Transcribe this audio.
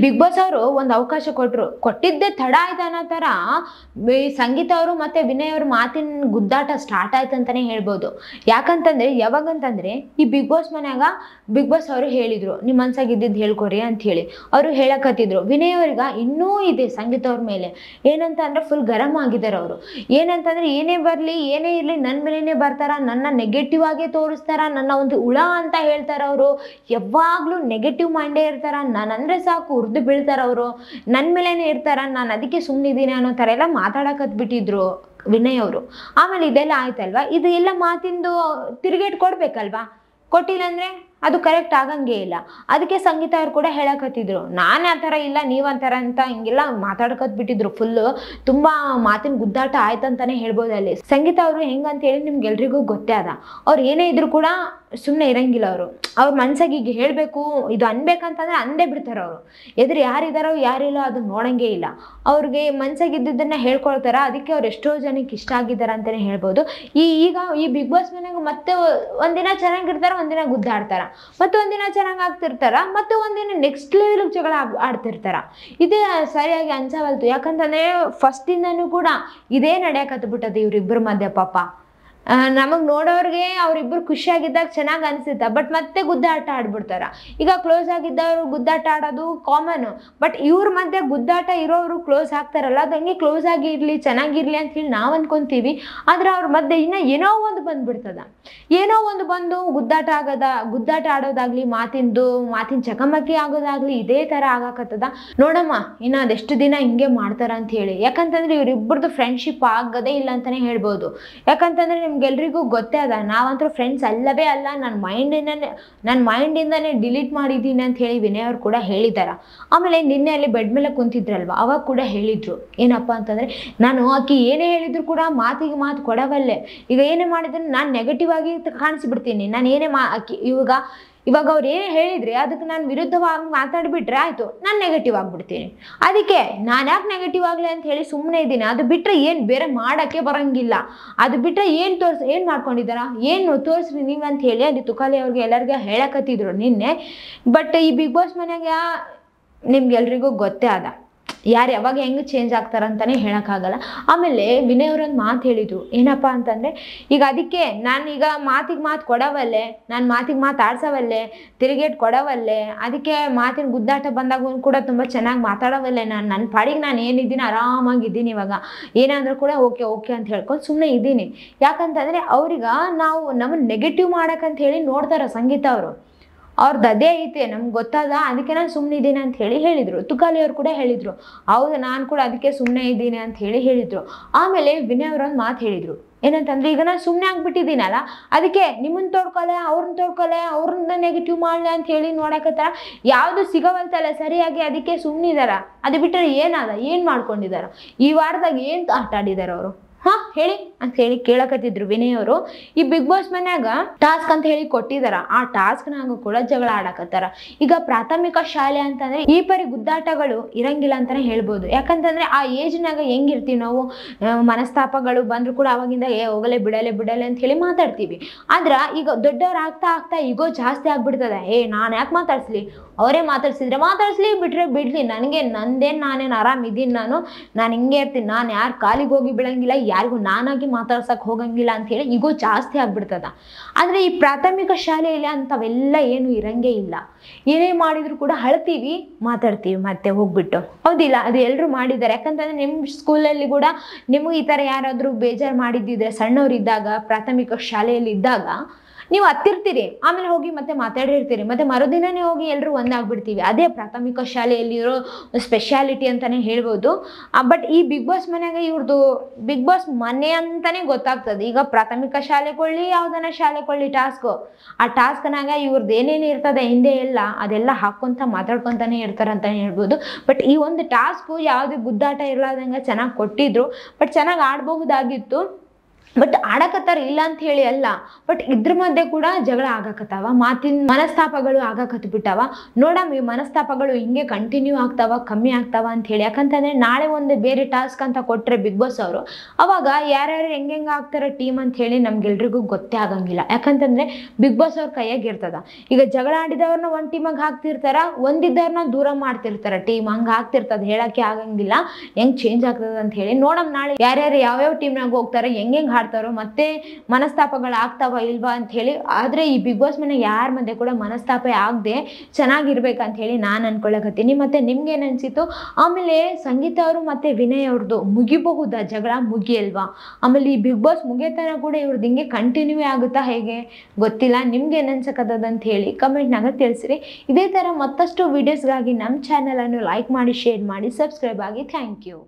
Big boss ಅವರು ಒಂದು ಅವಕಾಶ ಕೊಟ್ಟಿದ್ದೆ ತಡ ಆಯ್ತು ಅನ್ನೋ ಥರ ಸಂಗೀತ ಅವರು ಮತ್ತು ವಿನಯ್ ಅವ್ರ ಮಾತಿನ ಗುದ್ದಾಟ ಸ್ಟಾರ್ಟ್ ಆಯ್ತು ಅಂತಲೇ ಹೇಳ್ಬೋದು. ಯಾಕಂತಂದರೆ ಯಾವಾಗಂತಂದರೆ ಈ ಬಿಗ್ ಬಾಸ್ ಮನ್ಯಾಗ ಬಿಗ್ ಬಾಸ್ ಅವರು ಹೇಳಿದರು ನಿಮ್ಮ ಮನ್ಸಾಗ ಇದ್ದಿದ್ದು ಹೇಳ್ಕೊರಿ ಅಂಥೇಳಿ ಅವರು ಹೇಳಕತ್ತಿದ್ರು. ವಿನಯ್ ಅವ್ರಿಗೆ ಇನ್ನೂ ಇದೆ ಸಂಗೀತ ಅವ್ರ ಮೇಲೆ ಏನಂತ ಅಂದರೆ ಫುಲ್ ಗರಂ ಆಗಿದ್ದಾರೆ ಅವರು. ಏನಂತಂದರೆ ಏನೇ ಬರಲಿ ಏನೇ ಇರಲಿ ನನ್ನ ಮೇಲೇ ಬರ್ತಾರ, ನನ್ನ ನೆಗೆಟಿವ್ ಆಗೇ ತೋರಿಸ್ತಾರ, ನನ್ನ ಒಂದು ಹುಳ ಅಂತ ಹೇಳ್ತಾರೆ ಅವರು. ಯಾವಾಗಲೂ ನೆಗೆಟಿವ್ ಮೈಂಡೇ ಇರ್ತಾರ, ನಾನಂದರೆ ಸಾಕು ಉರ್ದು ಬೀಳ್ತಾರ ಅವರು, ನನ್ನ ಮೇಲೇನೆ ಇರ್ತಾರ, ನಾನು ಅದಕ್ಕೆ ಸುಮ್ಮನಿದ್ದೀನಿ ಅನ್ನೋ ಥರ ಎಲ್ಲ ಮಾತಾಡಕತ್ಬಿಟ್ಟಿದ್ರು ವಿನಯ್ ಅವರು. ಆಮೇಲೆ ಇದೆಲ್ಲ ಆಯ್ತಲ್ವಾ, ಇದು ಎಲ್ಲ ಮಾತಿಂದು ತಿರುಗೇಟ್ ಕೊಡ್ಬೇಕಲ್ವಾ, ಕೊಟ್ಟಿಲ್ಲ ಅಂದರೆ ಅದು ಕರೆಕ್ಟ್ ಆಗಂಗೇ ಇಲ್ಲ. ಅದಕ್ಕೆ ಸಂಗೀತ ಅವ್ರು ಕೂಡ ಹೇಳಕತ್ತಿದ್ರು ನಾನು ಆ ಥರ ಇಲ್ಲ ನೀವು ಆ ಥರ ಅಂತ ಹಿಂಗೆಲ್ಲ ಮಾತಾಡ್ಕೊತ್ಬಿಟ್ಟಿದ್ರು. ಫುಲ್ಲು ತುಂಬ ಮಾತಿನ ಗುದ್ದಾಟ ಆಯ್ತಂತಾನೆ ಹೇಳ್ಬೋದು. ಅಲ್ಲಿ ಸಂಗೀತ ಅವರು ಹೆಂಗಂತೇಳಿ ನಿಮ್ಗೆಲ್ರಿಗೂ ಗೊತ್ತೇ ಅದ. ಅವ್ರು ಏನೇ ಇದ್ರು ಕೂಡ ಸುಮ್ಮನೆ ಇರಂಗಿಲ್ಲ ಅವರು. ಅವ್ರ ಮನ್ಸಾಗಿ ಈಗ ಹೇಳಬೇಕು ಇದು ಅನ್ಬೇಕಂತಂದ್ರೆ ಅಂದೇ ಬಿಡ್ತಾರೆ ಅವರು. ಎದುರು ಯಾರಿದಾರೋ ಯಾರಿಲ್ಲೋ ಅದು ನೋಡಂಗೇ ಇಲ್ಲ. ಅವ್ರಿಗೆ ಮನ್ಸಾಗಿದ್ದನ್ನ ಹೇಳ್ಕೊಳ್ತಾರ. ಅದಕ್ಕೆ ಅವ್ರು ಎಷ್ಟೋ ಜನಕ್ಕೆ ಇಷ್ಟ ಆಗಿದ್ದಾರೆ ಅಂತಲೇ ಹೇಳ್ಬೋದು. ಈಗ ಈ ಬಿಗ್ ಬಾಸ್ ಮನೆಯಾಗ ಮತ್ತೆ ಒಂದಿನ ಚೆನ್ನಾಗಿರ್ತಾರ, ಒಂದಿನ ಗುದ್ದಾಡ್ತಾರ, ಮತ್ತೆ ಒಂದಿನ ಚೆನ್ನಾಗಿ ಆಗ್ತಿರ್ತಾರ, ಮತ್ತೆ ಒಂದಿನ ನೆಕ್ಸ್ಟ್ ಲೆವೆಲ್ ಜಗಳ ಆಡ್ತಿರ್ತಾರ. ಇದೇ ಸರಿಯಾಗಿ ಅನ್ಸವಲ್ತು. ಯಾಕಂತಂದ್ರೆ ಫಸ್ಟ್ ಇಂದನೂ ಕೂಡ ಇದೇ ನಡೆಯಕತ್ಬಿಟ್ಟದ ಇವ್ರಿಬ್ಬರ ಮಧ್ಯೆ. ಪಾಪ ನಮಗೆ ನೋಡೋರಿಗೆ ಅವರಿಬ್ಬರು ಖುಷಿಯಾಗಿದ್ದಾಗ ಚೆನ್ನಾಗಿ ಅನಿಸುತ್ತೆ, ಬಟ್ ಮತ್ತೆ ಗುದ್ದಾಟ ಆಡ್ಬಿಡ್ತಾರ. ಈಗ ಕ್ಲೋಸ್ ಆಗಿದ್ದವರು ಗುದ್ದಾಟ ಆಡೋದು ಕಾಮನ್, ಬಟ್ ಇವ್ರ ಮಧ್ಯೆ ಗುದ್ದಾಟ ಇರೋರು ಕ್ಲೋಸ್ ಆಗ್ತಾರಲ್ಲ, ಅದು ಹಂಗೆ ಕ್ಲೋಸ್ ಆಗಿರಲಿ ಚೆನ್ನಾಗಿರ್ಲಿ ಅಂತ ಹೇಳಿ ನಾವು ಅನ್ಕೊಂತೀವಿ. ಆದರೆ ಅವ್ರ ಮಧ್ಯೆ ಇನ್ನು ಏನೋ ಒಂದು ಬಂದ್ಬಿಡ್ತದ, ಏನೋ ಒಂದು ಬಂದು ಗುದ್ದಾಟ ಆಡೋದಾಗ್ಲಿ, ಮಾತಿನ ಚಕಮಕಿ ಆಗೋದಾಗ್ಲಿ ಇದೇ ಥರ ಆಗಾಕತ್ತದ. ನೋಡಮ್ಮ ಇನ್ನು ಅದೆಷ್ಟು ದಿನ ಹಿಂಗೆ ಮಾಡ್ತಾರ ಅಂತ ಹೇಳಿ. ಯಾಕಂತಂದ್ರೆ ಇವರಿಬ್ಬರದು ಫ್ರೆಂಡ್ಶಿಪ್ ಆಗೋದೇ ಇಲ್ಲ ಅಂತಲೇ ಹೇಳ್ಬೋದು. ಯಾಕಂತಂದ್ರೆ ನಿಮ್ಗೆಲ್ರಿಗೂ ಗೊತ್ತೇ ಅದ, ನಾವಂತೂ ಫ್ರೆಂಡ್ಸ್ ಅಲ್ಲವೇ ಅಲ್ಲ, ನನ್ನ ಮೈಂಡಿಂದಾನೇ ಡಿಲೀಟ್ ಮಾಡಿದ್ದೀನಿ ಅಂತ ಹೇಳಿ ವಿನಯ್ ಅವ್ರು ಕೂಡ ಹೇಳಿದಾರ. ಆಮೇಲೆ ನಿನ್ನೆ ಅಲ್ಲಿ ಬೆಡ್ ಮೇಲೆ ಕುಂತಿದ್ರಲ್ವ, ಅವಾಗ ಕೂಡ ಹೇಳಿದ್ರು ಏನಪ್ಪ ಅಂತಂದರೆ ನಾನು ಆಕಿ ಏನೇ ಹೇಳಿದ್ರು ಕೂಡ ಮಾತಿಗೆ ಮಾತು ಕೊಡವಲ್ಲೇ. ಈಗ ಏನೇ ಮಾಡಿದ್ರೆ ನಾನು ನೆಗೆಟಿವ್ ಆಗಿ ಕಾಣಿಸ್ಬಿಡ್ತೀನಿ. ನಾನು ಏನೇ ಇವಾಗ ಅವ್ರು ಏನೇ ಹೇಳಿದ್ರೆ ಅದಕ್ಕೆ ನಾನು ವಿರುದ್ಧವಾಗಿ ಮಾತಾಡಿಬಿಟ್ರೆ ಆಯಿತು, ನಾನು ನೆಗೆಟಿವ್ ಆಗಿಬಿಡ್ತೀನಿ. ಅದಕ್ಕೆ ನಾನು ಯಾಕೆ ನೆಗೆಟಿವ್ ಆಗಲಿ ಅಂತ ಹೇಳಿ ಸುಮ್ಮನೆ ಇದ್ದೀನಿ. ಅದು ಬಿಟ್ಟರೆ ಏನು ಬೇರೆ ಮಾಡೋಕ್ಕೆ ಬರೋಂಗಿಲ್ಲ. ಅದು ಬಿಟ್ಟರೆ ಏನು ಮಾಡ್ಕೊಂಡಿದ್ದಾರ, ಏನು ತೋರಿಸ್ರಿ ನೀವು ಅಂತ ಹೇಳಿ ಅಲ್ಲಿ ತುಕಾಲಿ ಅವ್ರಿಗೆ ಎಲ್ಲರಿಗೂ ಹೇಳಕತ್ತಿದ್ರು ನಿನ್ನೆ. ಬಟ್ ಈ ಬಿಗ್ ಬಾಸ್ ಮನೆಯಾಗ ನಿಮ್ಗೆಲ್ರಿಗೂ ಗೊತ್ತೇ ಅದ ಯಾರು ಯಾವಾಗ ಹೆಂಗೆ ಚೇಂಜ್ ಆಗ್ತಾರಂತಲೇ ಹೇಳೋಕ್ಕಾಗಲ್ಲ. ಆಮೇಲೆ ವಿನಯ್ ಅವರೊಂದು ಮಾತು ಹೇಳಿದ್ರು ಏನಪ್ಪ ಅಂತಂದರೆ, ಈಗ ಅದಕ್ಕೆ ನಾನೀಗ ಮಾತಿಗೆ ಮಾತು ಕೊಡವಲ್ಲೇ, ನಾನು ಮಾತಿಗೆ ಮಾತು ಆಡ್ಸವಲ್ಲೇ, ತಿರುಗೇಟ್ ಕೊಡವಲ್ಲೇ, ಅದಕ್ಕೆ ಮಾತಿನ ಗುದ್ದಾಟ ಬಂದಾಗ ಕೂಡ ತುಂಬ ಚೆನ್ನಾಗಿ ಮಾತಾಡವಲ್ಲೇ, ನನ್ನ ಪಾಡಿಗೆ ನಾನು ಏನಿದ್ದೀನಿ ಆರಾಮಾಗಿದ್ದೀನಿ. ಇವಾಗ ಏನಾದರೂ ಕೂಡ ಓಕೆ ಅಂತ ಹೇಳ್ಕೊಂಡು ಸುಮ್ಮನೆ ಇದ್ದೀನಿ. ಯಾಕಂತಂದರೆ ಅವ್ರಿಗೆ ನಮ್ಮನ್ನು ನೆಗೆಟಿವ್ ಮಾಡೋಕ್ಕಂತ ಹೇಳಿ ನೋಡ್ತಾರೆ ಸಂಗೀತ ಅವರು. ಅವ್ರದ್ದು ಅದೇ ಐತೆ ನಮ್ಗೆ ಗೊತ್ತಾದ, ಅದಕ್ಕೆ ನಾನು ಸುಮ್ಮನೆ ಇದ್ದೀನಿ ಅಂತ ಹೇಳಿ ಹೇಳಿದರು. ತುಕಾಲಿ ಅವ್ರು ಕೂಡ ಹೇಳಿದರು ಹೌದು ನಾನು ಕೂಡ ಅದಕ್ಕೆ ಸುಮ್ಮನೆ ಇದ್ದೀನಿ ಅಂತ ಹೇಳಿ ಹೇಳಿದರು. ಆಮೇಲೆ ವಿನಯ್ ಅವರೊಂದು ಮಾತು ಹೇಳಿದರು ಏನಂತಂದರೆ, ಈಗ ನಾನು ಸುಮ್ಮನೆ ಆಗ್ಬಿಟ್ಟಿದ್ದೀನಲ್ಲ, ಅದಕ್ಕೆ ನಿಮ್ಮನ್ನು ಅವ್ರನ್ನ ನೆಗೆಟಿವ್ ಮಾಡಲಿ ಅಂತ ಹೇಳಿ ನೋಡಕತ್ತಾರ. ಯಾವುದು ಸಿಗವಲ್ತಲ್ಲ ಸರಿಯಾಗಿ, ಅದಕ್ಕೆ ಸುಮ್ಮನಿದಾರ. ಅದು ಬಿಟ್ಟರೆ ಏನು ಮಾಡ್ಕೊಂಡಿದಾರ, ಈ ವಾರದಾಗ ಏನು ಆಟ ಆಡಿದಾರ ಅವರು ಹೇಳಿ ಅಂತ ಹೇಳಿ ಕೇಳಕತ್ತಿದ್ರು ವಿನಯ್ ಅವರು. ಈ ಬಿಗ್ ಬಾಸ್ ಮನ್ಯಾಗ ಟಾಸ್ಕ್ ಅಂತ ಹೇಳಿ ಕೊಟ್ಟಿದಾರ, ಆ ಟಾಸ್ಕ್ನಾಗ ಕೂಡ ಜಗಳ ಆಡಕತ್ತಾರ. ಈಗ ಪ್ರಾಥಮಿಕ ಶಾಲೆ ಅಂತಂದ್ರೆ ಈ ಪರಿ ಗುದ್ದಾಟಗಳು ಇರಂಗಿಲ್ಲ ಅಂತಾನೆ ಹೇಳ್ಬೋದು. ಯಾಕಂತಂದ್ರೆ ಆ ಏಜ್ನಾಗ ಹೆಂಗಿರ್ತೀವಿ ನಾವು, ಮನಸ್ತಾಪಗಳು ಬಂದ್ರು ಕೂಡ ಅವಾಗಿಂದ ಹೋಗಲೇ ಬಿಡಲೆ ಅಂತ ಹೇಳಿ ಮಾತಾಡ್ತೀವಿ. ಆದ್ರ ಈಗ ದೊಡ್ಡವ್ರು ಆಗ್ತಾ ಈಗೋ ಜಾಸ್ತಿ ಆಗ್ಬಿಡ್ತದೆ. ನಾನು ಯಾಕೆ ಮಾತಾಡ್ಸ್ಲಿ, ಅವರೇ ಮಾತಾಡ್ಸ್ಲಿ, ಬಿಟ್ರೆ ಬಿಡ್ಲಿ, ನಾನೇನು ಆರಾಮಿದ್ದೀನಿ, ನಾನು ಹಿಂಗೆ ಇರ್ತೀನಿ, ನಾನು ಯಾರು ಕಾಲಿಗೆ ಹೋಗಿ ಬೀಳಂಗಿಲ್ಲ, ಯಾರಿಗೂ ನಾನಾಗಿ ಮಾತಾಡ್ಸಕ್ಕೆ ಹೋಗಂಗಿಲ್ಲ ಅಂತ ಹೇಳಿ ಈಗೋ ಜಾಸ್ತಿ ಆಗ್ಬಿಡ್ತದ. ಆದರೆ ಈ ಪ್ರಾಥಮಿಕ ಶಾಲೆಯಲ್ಲಿ ಅಂಥವೆಲ್ಲ ಏನು ಇರಂಗೇ ಇಲ್ಲ. ಏನೇ ಮಾಡಿದ್ರು ಕೂಡ ಅಳ್ತೀವಿ, ಮಾತಾಡ್ತೀವಿ ಮತ್ತೆ ಹೋಗ್ಬಿಟ್ಟು, ಹೌದಿಲ್ಲ? ಅದು ಎಲ್ಲರೂ ಮಾಡಿದ್ದಾರೆ. ಯಾಕಂತಂದ್ರೆ ನಿಮ್ಮ ಸ್ಕೂಲಲ್ಲಿ ಕೂಡ ನಿಮಗೆ ಈ ಥರ ಯಾರಾದರೂ ಬೇಜಾರು ಮಾಡಿದ್ದಿದ್ರೆ ಸಣ್ಣವರಿದ್ದಾಗ, ಪ್ರಾಥಮಿಕ ಶಾಲೆಯಲ್ಲಿ ಇದ್ದಾಗ ನೀವು ಹತ್ತಿರ್ತೀರಿ, ಆಮೇಲೆ ಹೋಗಿ ಮತ್ತೆ ಮಾತಾಡಿರ್ತೀರಿ, ಮತ್ತೆ ಮರುದಿನನೇ ಹೋಗಿ ಎಲ್ಲರೂ ಒಂದಾಗ್ಬಿಡ್ತೀವಿ. ಅದೇ ಪ್ರಾಥಮಿಕ ಶಾಲೆಯಲ್ಲಿರೋ ಸ್ಪೆಷಾಲಿಟಿ ಅಂತಲೇ ಹೇಳ್ಬೋದು. ಬಟ್ ಈ ಬಿಗ್ ಬಾಸ್ ಮನೆಯಾಗ ಇವ್ರದ್ದು ಬಿಗ್ ಬಾಸ್ ಮನೆ ಅಂತಲೇ ಗೊತ್ತಾಗ್ತದೆ. ಈಗ ಪ್ರಾಥಮಿಕ ಶಾಲೆಗೊಳ್ಳಿ ಯಾವುದನ್ನ ಶಾಲೆಗೊಳ್ಳಿ ಆ ಟಾಸ್ಕ್ನಾಗ ಇವ್ರದ್ದು ಏನೇನು ಇರ್ತದೆ ಹಿಂದೆ ಅದೆಲ್ಲ ಮಾತಾಡ್ಕೊತಾನೆ ಇರ್ತಾರಂತಲೇ ಹೇಳ್ಬೋದು. ಬಟ್ ಈ ಒಂದು ಟಾಸ್ಕು ಯಾವುದೇ ಗುದ್ದಾಟ ಇರಲಾರ್ದಂಗೆ ಚೆನ್ನಾಗಿ ಕೊಟ್ಟಿದ್ರು, ಬಟ್ ಚೆನ್ನಾಗಿ ಆಡಬಹುದಾಗಿತ್ತು. ಬಟ್ ಆಡಕತ್ತಾರ ಇಲ್ಲ ಅಂತ ಹೇಳಿ ಅಲ್ಲ, ಬಟ್ ಇದ್ರ ಮಧ್ಯೆ ಕೂಡ ಜಗಳ ಆಗಾಕತ್ತಾವ, ಮಾತಿನ ಮನಸ್ತಾಪಗಳು ಆಗಾಕತ್ಬಿಟ್ಟಾವ. ನೋಡಮ್ಮ ಈ ಮನಸ್ತಾಪಗಳು ಹಿಂಗೆ ಕಂಟಿನ್ಯೂ ಆಗ್ತಾವ, ಕಮ್ಮಿ ಆಗ್ತಾವ ಅಂತ ಹೇಳಿ. ಯಾಕಂತಂದ್ರೆ ನಾಳೆ ಒಂದು ಬೇರೆ ಟಾಸ್ಕ್ ಅಂತ ಕೊಟ್ರೆ ಬಿಗ್ ಬಾಸ್ ಅವರು, ಅವಾಗ ಯಾರ್ಯಾರು ಹೆಂಗೆ ಆಗ್ತಾರ ಟೀಮ್ ಅಂತ ಹೇಳಿ ನಮ್ಗೆಲ್ರಿಗೂ ಗೊತ್ತೇ ಆಗಂಗಿಲ್ಲ. ಯಾಕಂತಂದ್ರೆ ಬಿಗ್ ಬಾಸ್ ಅವ್ರ ಕೈಯಾಗ ಇರ್ತದ. ಈಗ ಜಗಳ ಆಡಿದವ್ರನ್ನ ಒಂದ್ ಟೀಮಾಗ ಹಾಕ್ತಿರ್ತಾರ, ಒಂದಿದ್ದವ್ರನ್ನ ದೂರ ಮಾಡ್ತಿರ್ತಾರ ಟೀಮ್, ಹಂಗ ಆಗ್ತಿರ್ತದ. ಹೇಳಕ್ಕೆ ಆಗಂಗಿಲ್ಲ ಹೆಂಗ್ ಚೇಂಜ್ ಆಗ್ತದ ಅಂತ ಹೇಳಿ. ನೋಡಮ್ ನಾಳೆ ಯಾರ್ಯಾರು ಯಾವ್ಯಾವ ಟೀಮ್ನಾಗ ಹೋಗ್ತಾರ, ಹೆಂಗ್ ಹಾಡ್ತಾರೋ, ಮತ್ತೆ ಮನಸ್ತಾಪಗಳು ಆಗ್ತಾವ ಇಲ್ವಾ ಅಂತ ಹೇಳಿ. ಆದ್ರೆ ಈ ಬಿಗ್ ಬಾಸ್ ಮನೆ ಯಾರ ಮಧ್ಯೆ ಕೂಡ ಮನಸ್ತಾಪ ಆಗದೆ ಚೆನ್ನಾಗಿರ್ಬೇಕಂತ ಹೇಳಿ ನಾನು ಅನ್ಕೊಳಕತ್ತೀನಿ. ಮತ್ತೆ ನಿಮ್ಗೆ ಏನ್ ಅನ್ಸಿತ್ತು? ಆಮೇಲೆ ಸಂಗೀತ ಅವರು ಮತ್ತೆ ವಿನಯ್ ಅವ್ರದ್ದು ಮುಗಿಬಹುದಾ ಜಗಳ? ಮುಗಿಯಲ್ವಾ? ಆಮೇಲೆ ಈ ಬಿಗ್ ಬಾಸ್ ಮುಗಿಯತನ ಕೂಡ ಇವ್ರದ್ದು ಹಿಂಗೆ ಕಂಟಿನ್ಯೂ ಆಗುತ್ತಾ ಹೇಗೆ ಗೊತ್ತಿಲ್ಲ. ನಿಮ್ಗೆ ಏನ್ ಅನ್ಸಕತ್ತದಂತ ಹೇಳಿ ಕಮೆಂಟ್ನಾಗ ತಿಳಿಸ್ರಿ. ಇದೇ ತರ ಮತ್ತಷ್ಟು ವಿಡಿಯೋಸ್ಗಾಗಿ ನಮ್ಮ ಚಾನಲ್ ಅನ್ನು ಲೈಕ್ ಮಾಡಿ, ಶೇರ್ ಮಾಡಿ, ಸಬ್ಸ್ಕ್ರೈಬ್ ಆಗಿ. Thank you.